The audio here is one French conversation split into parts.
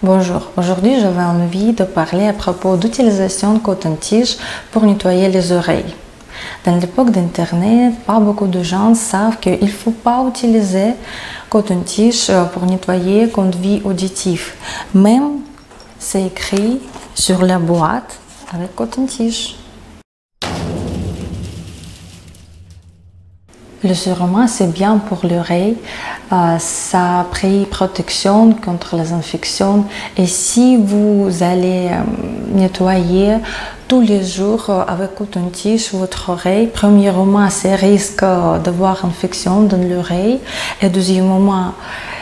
Bonjour, aujourd'hui j'avais envie de parler à propos d'utilisation de coton-tige pour nettoyer les oreilles. Dans l'époque d'Internet, pas beaucoup de gens savent qu'il ne faut pas utiliser coton-tige pour nettoyer conduit auditif. Même c'est écrit sur la boîte avec coton-tige. Le surement, c'est bien pour l'oreille, ça prend protection contre les infections et si vous allez nettoyer tous les jours avec coton-tige votre oreille, premièrement, c'est risque d'avoir infection dans l'oreille et deuxièmement,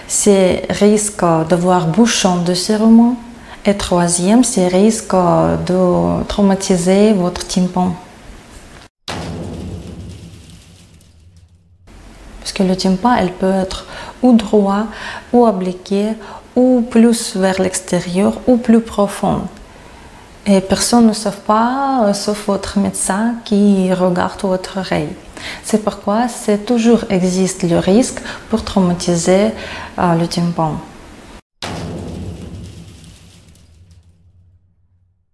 c'est risque d'avoir bouchon de surement et troisième, c'est risque de traumatiser votre tympan. Parce que le tympan, elle peut être ou droit, ou obliqué, ou plus vers l'extérieur, ou plus profond. Et personne ne sait pas, sauf votre médecin qui regarde votre oreille. C'est pourquoi c'est toujours existe le risque pour traumatiser le tympan.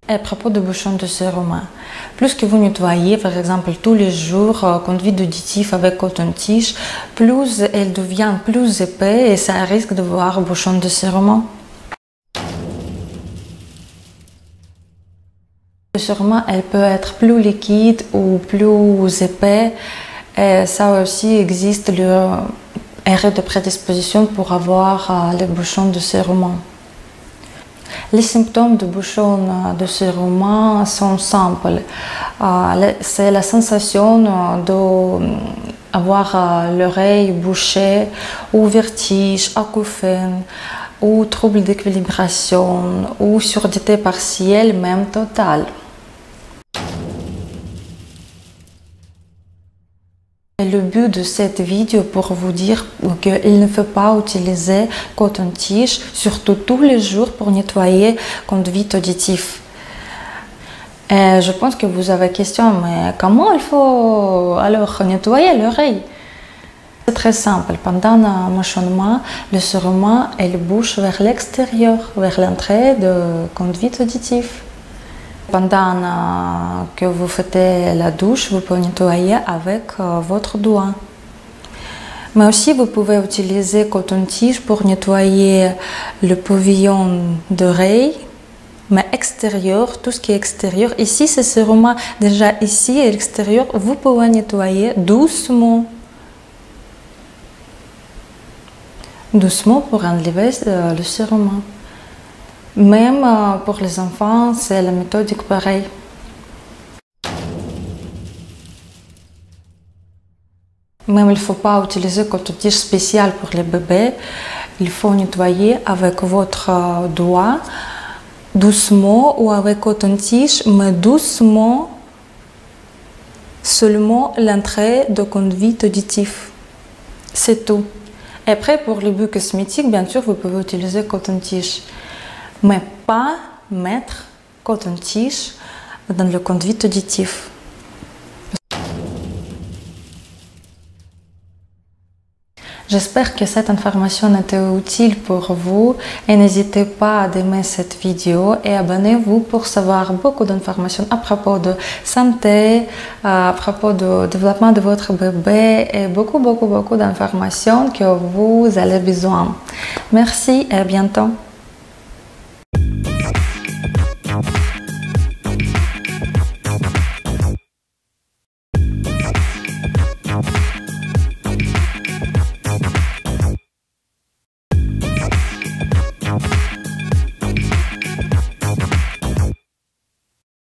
Et à propos de bouchons de surement, plus que vous nettoyez, par exemple, tous les jours conduite auditive avec coton-tige, plus elle devient plus épais et ça risque de voir bouchon de surement. Le surement, elle peut être plus liquide ou plus épais. Et ça aussi existe l'arrêt de prédisposition pour avoir les bouchons de surement. Les symptômes de bouchon de surement sont simples. C'est la sensation d'avoir l'oreille bouchée, ou vertige, acouphène, ou trouble d'équilibration, ou surdité partielle, même totale. Le but de cette vidéo pour vous dire qu'il ne faut pas utiliser coton-tige, surtout tous les jours pour nettoyer conduite auditive. Et je pense que vous avez question, mais comment il faut alors nettoyer l'oreille? C'est très simple. Pendant un mâchonnement, le surement elle bouche vers l'extérieur, vers l'entrée de conduite auditive. Pendant que vous faites la douche, vous pouvez nettoyer avec votre doigt. Mais aussi, vous pouvez utiliser coton-tige pour nettoyer le pavillon d'oreille, mais extérieur, tout ce qui est extérieur. Ici, c'est sûrement déjà ici à l'extérieur, vous pouvez nettoyer doucement. Doucement pour enlever le surement. Même pour les enfants, c'est la méthode pareille. Même il ne faut pas utiliser coton-tige spécial pour les bébés. Il faut nettoyer avec votre doigt, doucement ou avec coton-tige, mais doucement, seulement l'entrée de conduite auditive. C'est tout. Et après, pour les buts cosmétiques, bien sûr, vous pouvez utiliser coton-tige. Mais pas mettre coton-tige dans le conduit auditif. J'espère que cette information était utile pour vous et n'hésitez pas à aimer cette vidéo et abonnez-vous pour savoir beaucoup d'informations à propos de santé, à propos du développement de votre bébé et beaucoup d'informations que vous avez besoin. Merci et à bientôt.